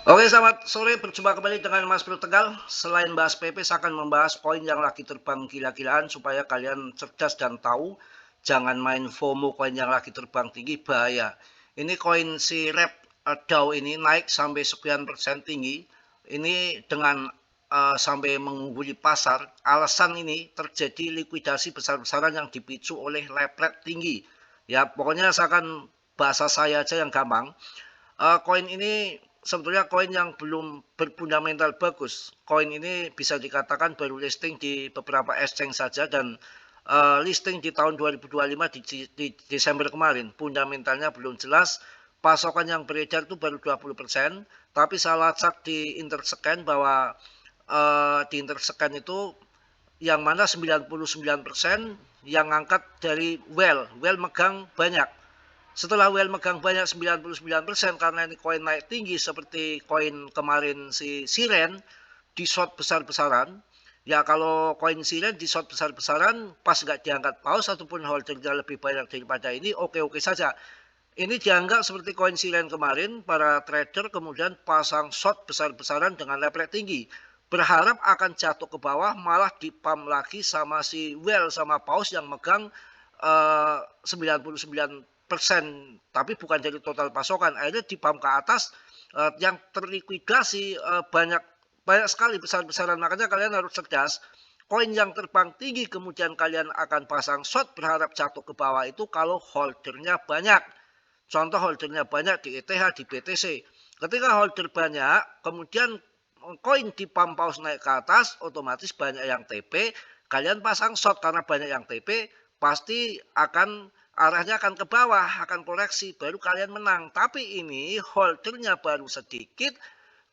Oke, selamat sore. Berjumpa kembali dengan Mas Bro Tegal. Selain bahas PP, saya akan membahas koin yang lagi terbang gila-gilaan supaya kalian cerdas dan tahu. Jangan main FOMO koin yang lagi terbang tinggi, bahaya. Ini koin si Rep DAO ini naik sampai sekian persen tinggi. Ini dengan sampai mengungguli pasar. Alasan ini terjadi likuidasi besar-besaran yang dipicu oleh lepret tinggi. Ya, pokoknya saya akan bahasa saya aja yang gampang. Koin ini sebetulnya koin yang belum berfundamental bagus. Koin ini bisa dikatakan baru listing di beberapa exchange saja dan listing di tahun 2025 di Desember kemarin. Fundamentalnya belum jelas. Pasokan yang beredar itu baru 20%, tapi saya lacak di Interscan bahwa di Interscan itu yang mana 99% yang ngangkat dari well megang banyak. Setelah well megang banyak 99% karena ini koin naik tinggi seperti koin kemarin si Siren di short besar-besaran. Ya kalau koin Siren di short besar-besaran pas nggak diangkat paus ataupun holdernya lebih banyak daripada ini, oke-oke saja. Ini dianggap seperti koin Siren kemarin, para trader kemudian pasang short besar-besaran dengan leverage tinggi. Berharap akan jatuh ke bawah, malah dipam lagi sama si well sama paus yang megang 99%, tapi bukan jadi total pasokan. Akhirnya dipam ke atas, yang terlikuidasi banyak banyak sekali besar-besaran. Makanya kalian harus cerdas. Koin yang terbang tinggi kemudian kalian akan pasang short berharap jatuh ke bawah itu kalau holdernya banyak. Contoh holdernya banyak di ETH, di BTC. Ketika holder banyak, kemudian koin di pump paus naik ke atas, otomatis banyak yang TP. Kalian pasang short karena banyak yang TP, pasti akan arahnya akan ke bawah, akan koreksi, baru kalian menang. Tapi ini holdernya baru sedikit,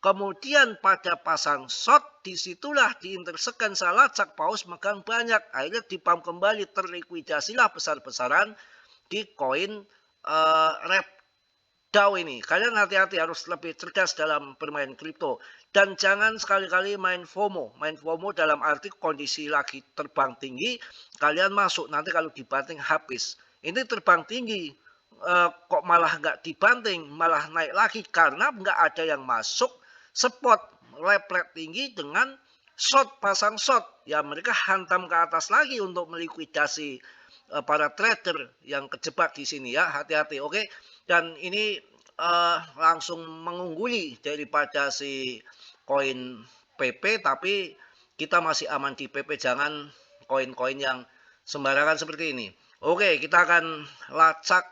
kemudian pada pasang short, disitulah di Interscan salah cak paus megang banyak. Akhirnya dipam kembali, terlikuidasilah besar-besaran di koin Rep DAO ini. Kalian hati-hati, harus lebih cerdas dalam bermain kripto. Dan jangan sekali-kali main FOMO. Main FOMO dalam arti kondisi lagi terbang tinggi, kalian masuk, nanti kalau dibanting habis. Ini terbang tinggi, kok malah nggak dibanting, malah naik lagi karena nggak ada yang masuk spot lepret tinggi dengan short, pasang short. Ya mereka hantam ke atas lagi untuk melikuidasi para trader yang kejebak di sini ya, hati-hati. Oke. Dan ini langsung mengungguli daripada si koin PP, tapi kita masih aman di PP, jangan koin-koin yang sembarangan seperti ini. Oke, kita akan lacak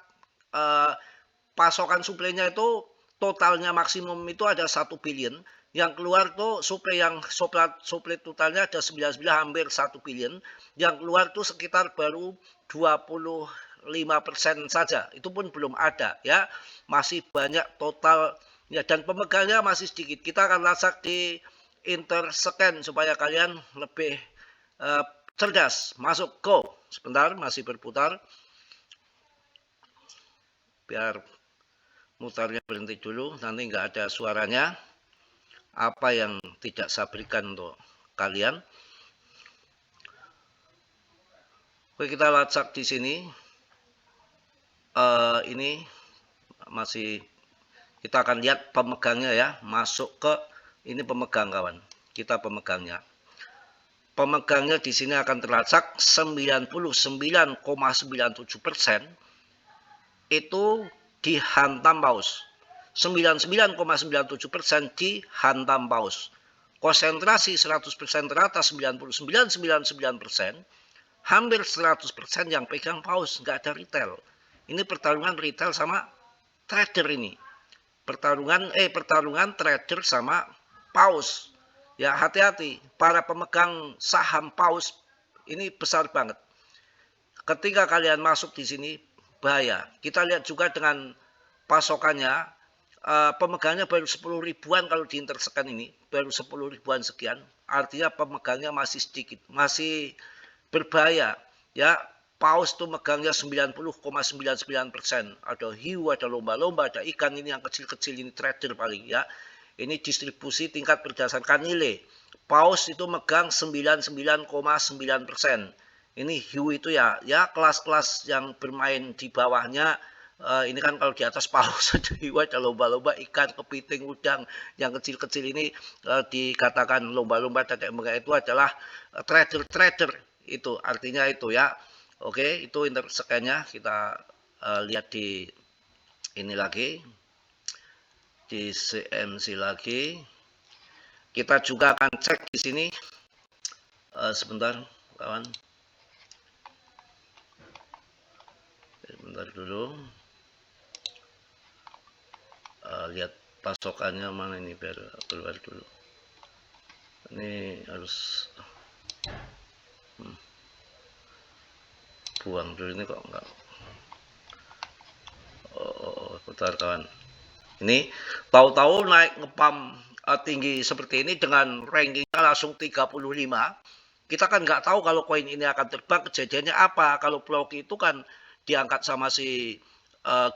pasokan suplainya itu, totalnya maksimum itu ada 1 billion. Yang keluar tuh suplai totalnya ada 99, hampir 1 billion. Yang keluar tuh sekitar baru 25% saja. Itu pun belum ada ya. Masih banyak total ya, dan pemegangnya masih sedikit. Kita akan lacak di Interscan supaya kalian lebih cerdas. Masuk, go. Sebentar, masih berputar. Biar mutarnya berhenti dulu, nanti nggak ada suaranya. Apa yang tidak saya berikan untuk kalian. Oke, kita lacak di sini. Ini masih kita akan lihat pemegangnya ya, masuk ke ini pemegang kawan. Kita pemegangnya. Pemegangnya di sini akan terlacak 99,97% itu dihantam paus. 99,97% dihantam paus. Konsentrasi 100% teratas 99,99%, hampir 100% yang pegang paus, nggak ada retail. Ini pertarungan retail sama trader ini. Pertarungan trader sama paus. Ya hati-hati, para pemegang saham paus ini besar banget. Ketika kalian masuk di sini bahaya. Kita lihat juga dengan pasokannya, pemegangnya baru 10 ribuan kalau di Interscan ini, baru 10 ribuan sekian. Artinya pemegangnya masih sedikit, masih berbahaya. Ya, paus tuh megangnya 90,99%. Ada hiu, ada lomba-lomba, ada ikan, ini yang kecil-kecil ini trader paling ya. Ini distribusi tingkat berdasarkan nilai. Paus itu megang 99,9%. Ini hiu itu ya kelas-kelas yang bermain di bawahnya Ini kan kalau di atas paus ada lomba-lomba ikan, kepiting, udang yang kecil-kecil ini dikatakan lomba-lomba dadek mereka itu adalah trader-trader itu artinya itu ya. Oke, itu intersekannya kita lihat di ini lagi di CMC lagi. Kita juga akan cek di sini sebentar kawan. Sebentar dulu. Lihat pasokannya mana ini biar keluar dulu. Ini harus buang dulu ini kok enggak. Bentar kawan. Ini tahu-tahu naik ngepam tinggi seperti ini dengan rankingnya langsung 35. Kita kan nggak tahu kalau koin ini akan terbang, kejadiannya apa. Kalau Floki itu kan diangkat sama si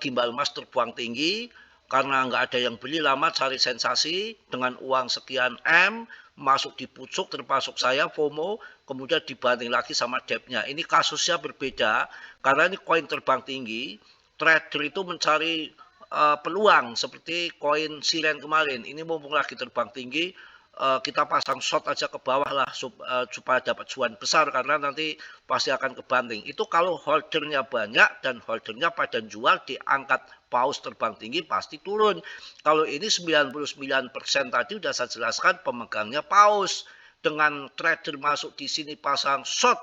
gimbal emas terbang tinggi, karena nggak ada yang beli lama cari sensasi dengan uang sekian M, masuk di pucuk termasuk saya FOMO, kemudian dibanding lagi sama debtnya. Ini kasusnya berbeda, karena ini koin terbang tinggi, trader itu mencari peluang seperti koin siren kemarin. Ini mumpung lagi terbang tinggi, kita pasang short aja ke bawah lah supaya dapat cuan besar karena nanti pasti akan kebanting. Itu kalau holdernya banyak dan holdernya pada jual diangkat paus terbang tinggi pasti turun. Kalau ini 99% tadi udah saya jelaskan pemegangnya paus. Dengan trader masuk di sini pasang short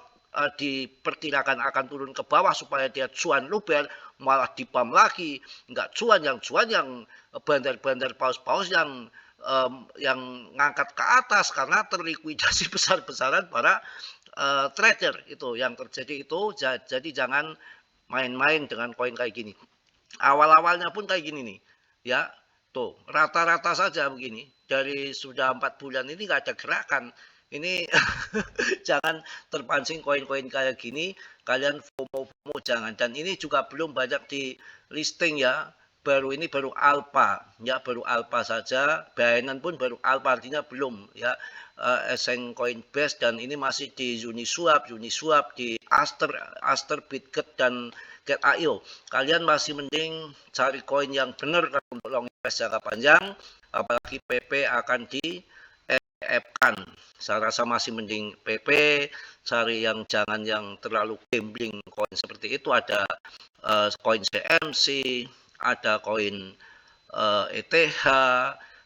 diperkirakan akan turun ke bawah supaya dia cuan luber, malah dipam lagi nggak cuan yang bandar-bandar paus-paus yang ngangkat ke atas karena terlikuidasi besar-besaran para trader itu yang terjadi itu. Jadi jangan main-main dengan koin kayak gini. Awal-awalnya pun kayak gini nih ya, tuh rata-rata saja begini dari sudah 4 bulan ini nggak ada gerakan. Ini jangan terpancing koin-koin kayak gini, kalian FOMO jangan. Dan ini juga belum banyak di listing ya, ini baru alpha ya, baru alpha saja. Binance pun baru alpha, artinya belum ya. Essence Coinbase dan ini masih di Uniswap di Aster, Bitget dan Get.io. Kalian masih mending cari koin yang benar kalau untuk long invest jangka panjang, apalagi PP akan di kan. Saya rasa masih mending PP, cari yang jangan yang terlalu gambling koin seperti itu. Ada koin CMC, ada koin ETH,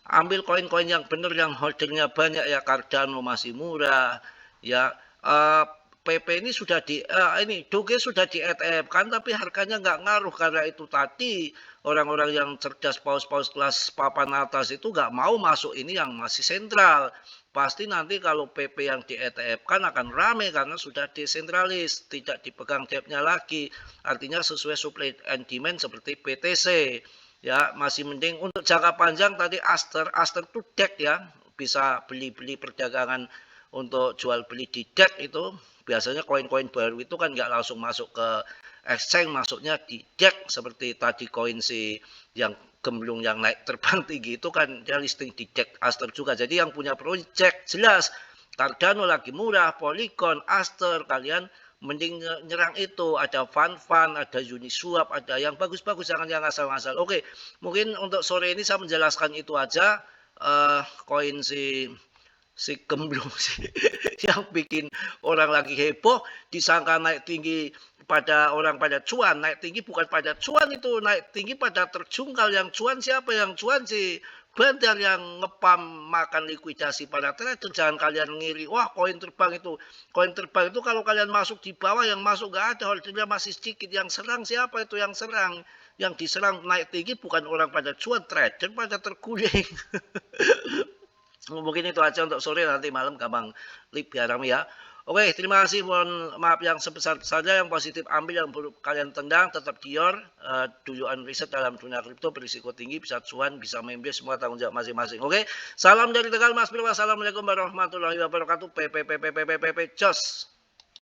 ambil koin-koin yang benar yang holdernya banyak ya. Cardano masih murah ya. PP ini sudah Doge sudah di ETF kan, tapi harganya nggak ngaruh karena itu tadi orang-orang yang cerdas paus-paus kelas papan atas itu nggak mau masuk ini yang masih sentral. Pasti nanti kalau PP yang di ETF kan akan rame karena sudah desentralis, tidak dipegang debtnya lagi. Artinya sesuai supply and demand seperti BTC. Ya, masih mending untuk jangka panjang tadi Aster itu DEX ya, bisa beli-beli perdagangan untuk jual beli di DEX itu. Biasanya koin-koin baru itu kan nggak langsung masuk ke exchange, masuknya di DEX seperti tadi koin si yang gemblung yang naik terbang tinggi itu kan dia listing di DEX Aster juga. Jadi yang punya project jelas Cardano lagi murah, Polygon, Aster, kalian mending nyerang itu. Ada Fun, ada Uniswap, ada yang bagus-bagus, jangan yang asal-asal. Oke, mungkin untuk sore ini saya menjelaskan itu aja. Koin si gemblung sih yang bikin orang lagi heboh, disangka naik tinggi pada orang pada cuan. Naik tinggi bukan pada cuan, itu naik tinggi pada terjungkal. Yang cuan siapa? Yang cuan si bandar yang ngepam makan likuidasi pada trader. Jangan kalian ngiri, wah koin terbang itu kalau kalian masuk di bawah, yang masuk nggak ada, holdernya masih sedikit. Yang serang siapa? Itu yang serang, yang diserang naik tinggi bukan orang pada cuan, trader pada terguling. Mungkin itu aja untuk sore, nanti malam gampang biar rame ya. Oke, terima kasih. Mohon maaf yang sebesar-besarnya. Yang positif ambil, yang buruk kalian tendang. Tetap dior, duluan riset dalam dunia kripto berisiko tinggi, bisa cuan, bisa membeli, semua tanggung jawab masing-masing. Oke, salam dari Tegal Mas Bro. Wassalamualaikum warahmatullahi wabarakatuh. Jos.